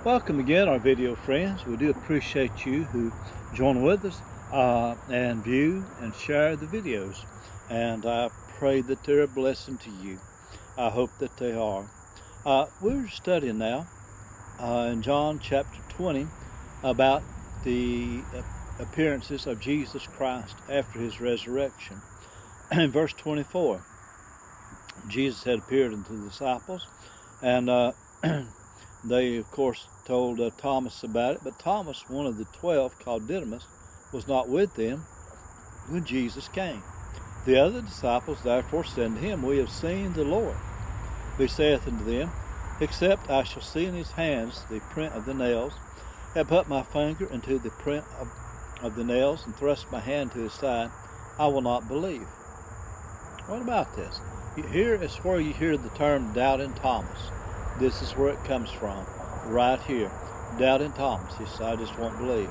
Welcome again, our video friends. We do appreciate you who join with us and view and share the videos. And I pray that they're a blessing to you. I hope that they are. We're studying now in John chapter 20 about the appearances of Jesus Christ after his resurrection. In verse 24, Jesus had appeared unto the disciples, and they, of course, told Thomas about it, but Thomas, one of the 12, called Didymus, was not with them when Jesus came. The other disciples therefore said unto him, We have seen the Lord. He saith unto them, Except I shall see in his hands the print of the nails, and put my finger into the print of the nails, and thrust my hand to his side, I will not believe. What about this? Here is where you hear the term doubting Thomas. This is where it comes from, right here. Doubting Thomas. He said, I just won't believe.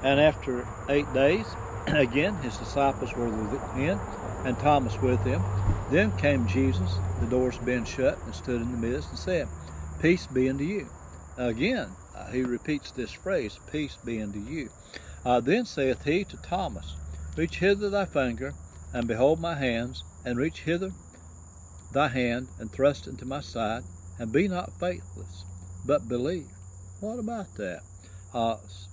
And after 8 days, again, his disciples were within, and Thomas with him. Then came Jesus, the doors being shut, and stood in the midst, and said, Peace be unto you. Again, he repeats this phrase, Peace be unto you. Then saith he to Thomas, Reach hither thy finger, and behold my hands, and reach hither thy hand, and thrust into my side, and be not faithless, but believe. What about that?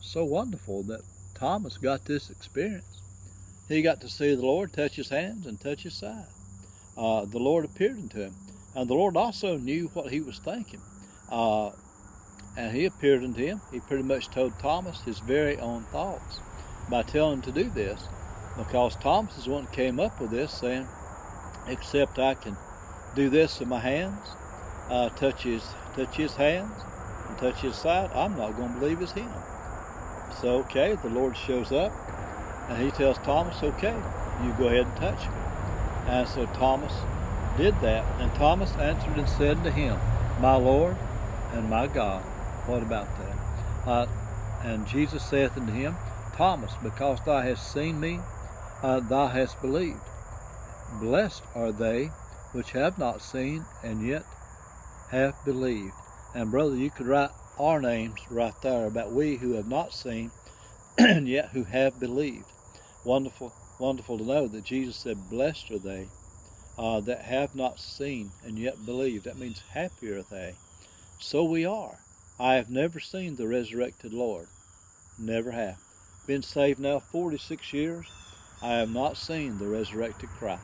So wonderful that Thomas got this experience. He got to see the Lord touch his hands and touch his side. The Lord appeared unto him. And the Lord also knew what he was thinking. And he appeared unto him. He pretty much told Thomas his very own thoughts by telling him to do this, because Thomas is the one that came up with this, saying, Except I can do this with my hands, touch his hands and touch his side, I'm not going to believe it's him. So, okay, the Lord shows up, and he tells Thomas, okay, you go ahead and touch me. And so Thomas did that, and Thomas answered and said to him, My Lord and my God. What about that? And Jesus saith unto him, Thomas, because thou hast seen me, thou hast believed. Blessed are they which have not seen and yet have believed. And brother, you could write our names right there about we who have not seen and yet who have believed. Wonderful, wonderful to know that Jesus said, Blessed are they that have not seen and yet believed. That means happy are they. So we are. I have never seen the resurrected Lord. Never have. Been saved now 46 years. I have not seen the resurrected Christ.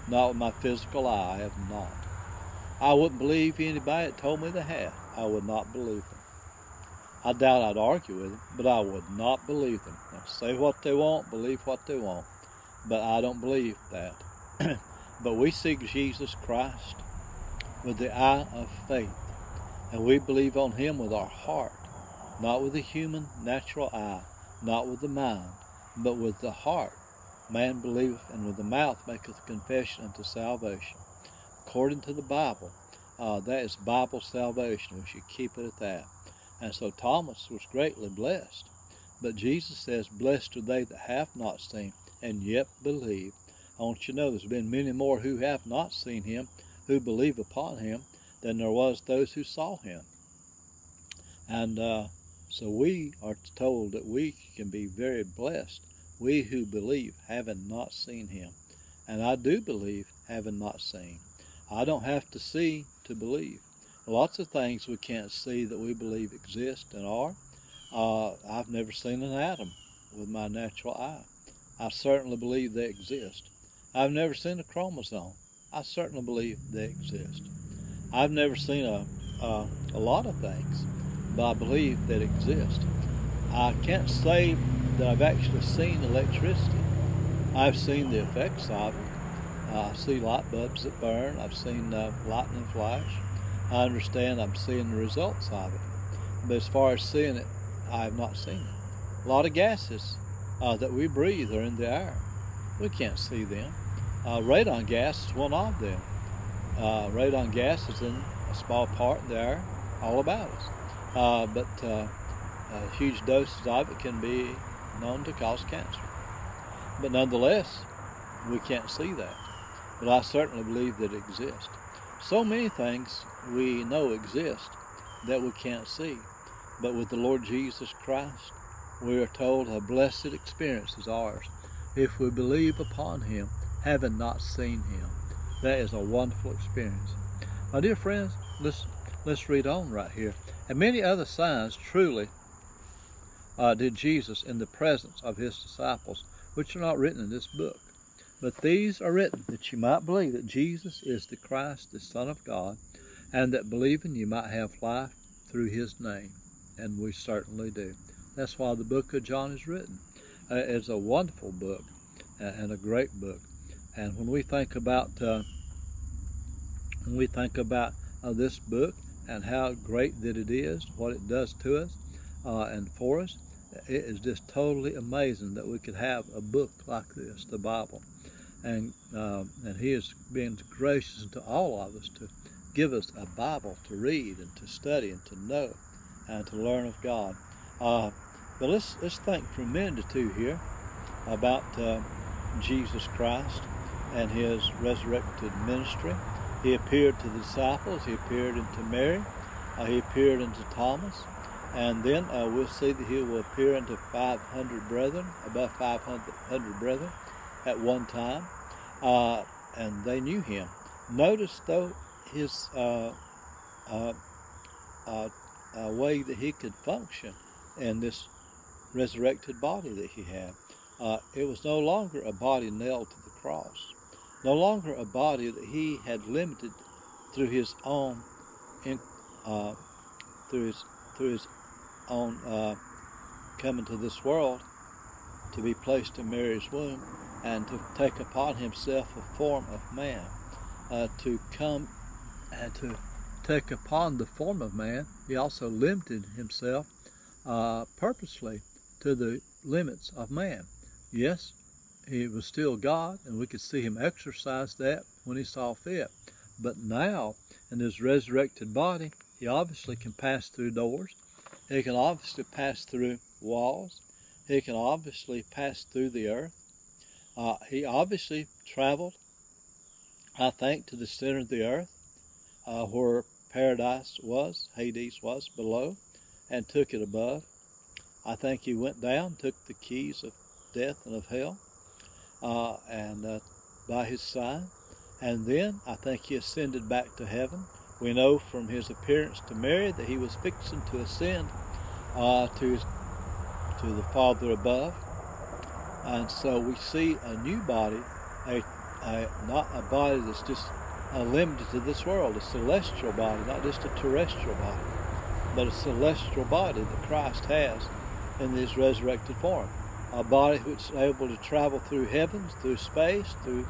Not with my physical eye, I have not. I wouldn't believe anybody that told me they had. I would not believe them. I doubt I'd argue with them, but I would not believe them. Now, say what they want, believe what they want, but I don't believe that. But we see Jesus Christ with the eye of faith, and we believe on him with our heart, not with the human natural eye, not with the mind, but with the heart. Man believeth, and with the mouth maketh confession unto salvation. According to the Bible, that is Bible salvation. We should keep it at that. And so Thomas was greatly blessed. But Jesus says, Blessed are they that have not seen and yet believe. I want you to know there's been many more who have not seen him, who believe upon him, than there was those who saw him. And so we are told that we can be very blessed, we who believe, having not seen him. And I do believe, having not seen. I don't have to see to believe. Lots of things we can't see that we believe exist and are. I've never seen an atom with my natural eye. I certainly believe they exist. I've never seen a chromosome. I certainly believe they exist. I've never seen a lot of things, but I believe that exist. I can't say that I've actually seen electricity. I've seen the effects of it. I see light bulbs that burn. I've seen lightning flash. I understand I'm seeing the results of it. But as far as seeing it, I have not seen it. A lot of gases that we breathe are in the air. We can't see them. Radon gas is one of them. Radon gas is in a small part in the air all about us. But huge doses of it can be known to cause cancer. But nonetheless, we can't see that. But I certainly believe that it exists. So many things we know exist, that we can't see. But with the Lord Jesus Christ, we are told a blessed experience is ours if we believe upon him, having not seen him. That is a wonderful experience. My dear friends, let's read on right here. And many other signs truly did Jesus in the presence of his disciples, which are not written in this book. But these are written that you might believe that Jesus is the Christ, the Son of God, and that believing you might have life through his name. And we certainly do. That's why the book of John is written. It's a wonderful book and a great book. And when we think about this book and how great that it is, what it does to us and for us, it is just totally amazing that we could have a book like this, the Bible. And he is being gracious to all of us to give us a Bible to read and to study and to know and to learn of God. But let's think for a minute or two here about Jesus Christ and his resurrected ministry. He appeared to the disciples. He appeared unto Mary. He appeared unto Thomas. And then we'll see that he will appear unto 500 brethren, above 500 brethren at one time. And they knew him. Notice, though, his way that he could function in this resurrected body that he had. It was no longer a body nailed to the cross, no longer a body that he had limited through his own coming to this world to be placed in Mary's womb and to take upon himself a form of man, to come and to take upon the form of man. He also limited himself purposely to the limits of man. Yes, he was still God, and we could see him exercise that when he saw fit. But now, in his resurrected body, he obviously can pass through doors. He can obviously pass through walls. He can obviously pass through the earth. He obviously traveled, I think, to the center of the earth, where paradise was, Hades was below, and took it above. I think he went down, took the keys of death and of hell, and by his side. And then I think he ascended back to heaven. We know from his appearance to Mary that he was fixing to ascend to the Father above. And so we see a new body, not a body that's just limited to this world, a celestial body, not just a terrestrial body, but a celestial body that Christ has in his resurrected form. A body which is able to travel through heavens, through space, through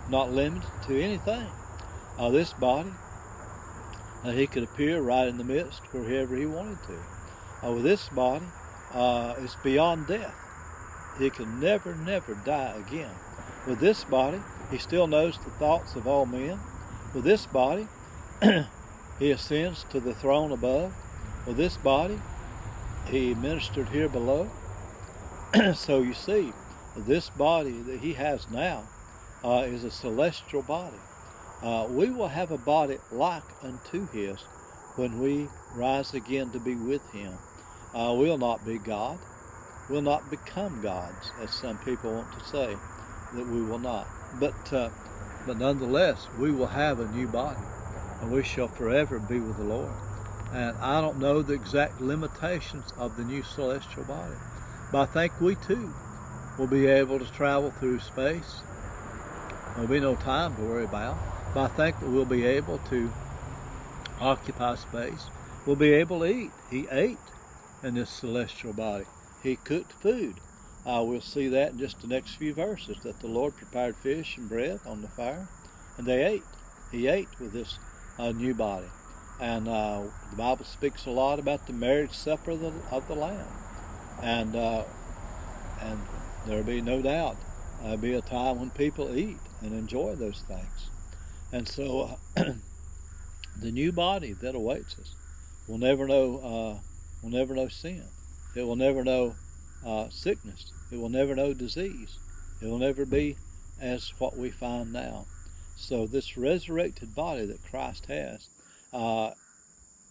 not limited to anything. This body, he could appear right in the midst wherever he wanted to. With this body, it's beyond death. He can never die again. With this body, he still knows the thoughts of all men. With this body, he ascends to the throne above. With this body, he ministered here below. So you see, this body that he has now is a celestial body. We will have a body like unto his when we rise again to be with him. We'll not be God. We'll not become gods, as some people want to say, that we will not. But nonetheless, we will have a new body, and we shall forever be with the Lord. And I don't know the exact limitations of the new celestial body, but I think we too will be able to travel through space. There'll be no time to worry about, but I think that we'll be able to occupy space. We'll be able to eat. He ate in this celestial body. He cooked food. We'll see that in just the next few verses, that the Lord prepared fish and bread on the fire, and they ate. He ate with this new body. And the Bible speaks a lot about the marriage supper of the Lamb. And there'll be no doubt be a time when people eat and enjoy those things. And so the new body that awaits us will never know sin. It will never know sickness. It will never know disease. It will never be as what we find now. So this resurrected body that Christ has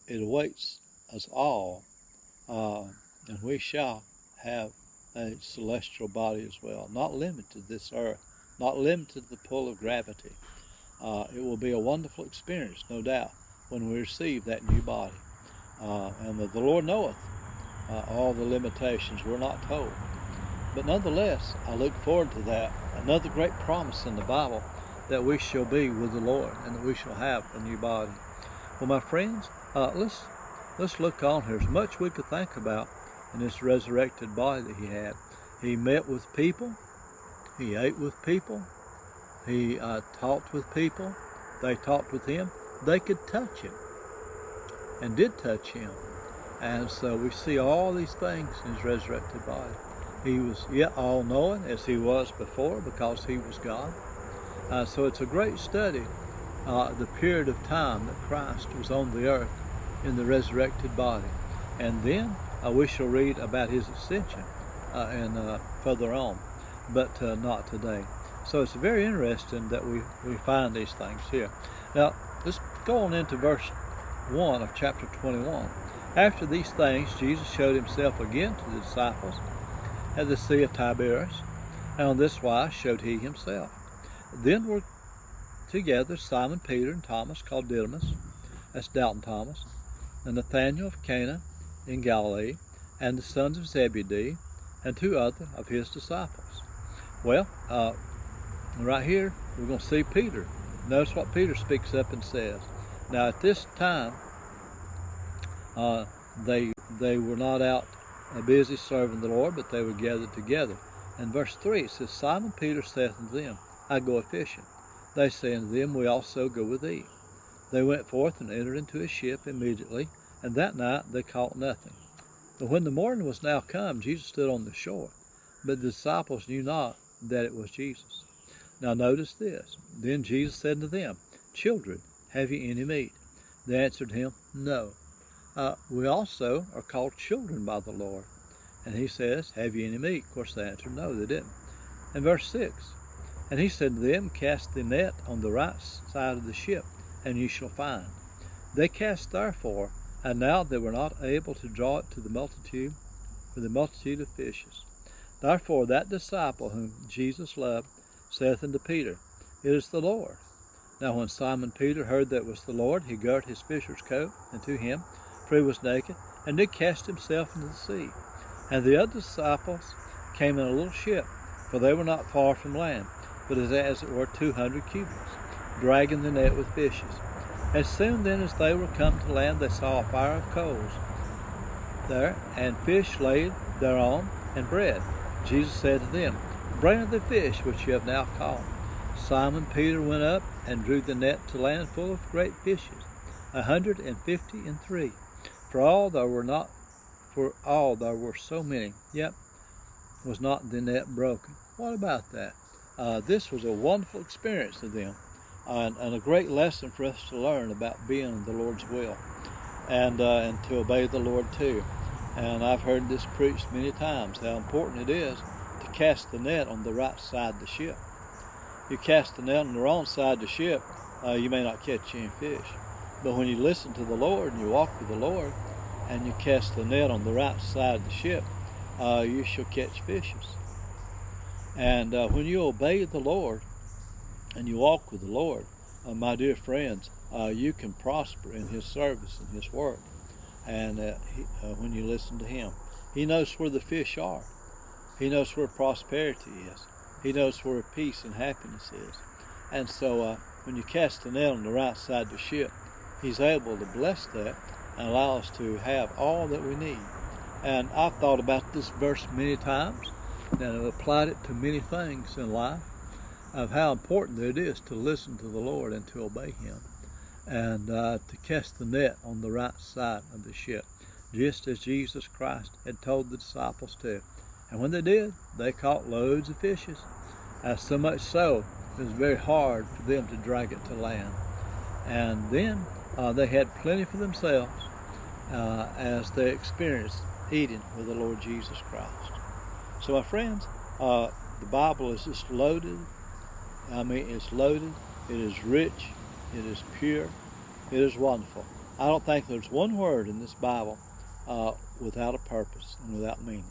it awaits us all, and we shall have a celestial body as well, not limited to this earth, not limited to the pull of gravity. It will be a wonderful experience, no doubt, when we receive that new body. And the Lord knoweth all the limitations. We're not told. But nonetheless, I look forward to that. Another great promise in the Bible, that we shall be with the Lord and that we shall have a new body. Well, my friends, let's look on. There's much we could think about in this resurrected body that he had. He met with people. He ate with people. He talked with people. They talked with him. They could touch him and did touch him. And so we see all these things in his resurrected body. He was yet all-knowing as he was before, because he was God. So it's a great study, the period of time that Christ was on the earth in the resurrected body. And then we shall read about his ascension and further on, but not today. So it's very interesting that we find these things here. Now, let's go on into verse 1 of chapter 21. After these things, Jesus showed himself again to the disciples at the Sea of Tiberias, and on this wise showed he himself. Then were together Simon Peter and Thomas called Didymus, that's Doubting Thomas, and Nathanael of Cana in Galilee, and the sons of Zebedee, and 2 other of his disciples. Well, right here we're going to see Peter. Notice what Peter speaks up and says. Now at this time, they were not out busy serving the Lord, but they were gathered together. In verse 3 it says, Simon Peter saith unto them, I go a-fishing. They say unto them, we also go with thee. They went forth and entered into a ship immediately, and that night they caught nothing. But when the morning was now come, Jesus stood on the shore, but the disciples knew not that it was Jesus. Now notice this. Then Jesus said to them, Children, have ye any meat? They answered him, No. We also are called children by the Lord. And he says, Have ye any meat? Of course they answered, No, they didn't. And verse 6, And he said to them, Cast the net on the right side of the ship, and ye shall find. They cast therefore, and now they were not able to draw it to the multitude, for the multitude of fishes. Therefore that disciple whom Jesus loved saith unto Peter, It is the Lord. Now when Simon Peter heard that it was the Lord, he girt his fisher's coat unto him, for he was naked, and did cast himself into the sea. And the other disciples came in a little ship, for they were not far from land, but as it were 200 cubits, dragging the net with fishes. As soon then as they were come to land, they saw a fire of coals there, and fish laid thereon, and bread. Jesus said to them, Bring of the fish which you have now caught. Simon Peter went up and drew the net to land full of great fishes, 153. For all there were so many, yet was not the net broken. What about that? This was a wonderful experience to them, and a great lesson for us to learn about being in the Lord's will, and to obey the Lord too. And I've heard this preached many times, how important it is to cast the net on the right side of the ship. You cast the net on the wrong side of the ship, you may not catch any fish. But when you listen to the Lord and you walk with the Lord, and you cast the net on the right side of the ship, you shall catch fishes. And when you obey the Lord and you walk with the Lord, my dear friends, you can prosper in his service and his work. And when you listen to him, he knows where the fish are. He knows where prosperity is. He knows where peace and happiness is. And so when you cast the net on the right side of the ship, he's able to bless that and allow us to have all that we need. And I've thought about this verse many times, and I've applied it to many things in life, of how important it is to listen to the Lord and to obey him, and to cast the net on the right side of the ship, just as Jesus Christ had told the disciples to. And when they did, they caught loads of fishes, so much so it was very hard for them to drag it to land. And then they had plenty for themselves as they experienced eating with the Lord Jesus Christ. So my friends, the Bible is just loaded. I mean, it's loaded. It is rich. It is pure. It is wonderful. I don't think there's one word in this Bible without a purpose and without meaning.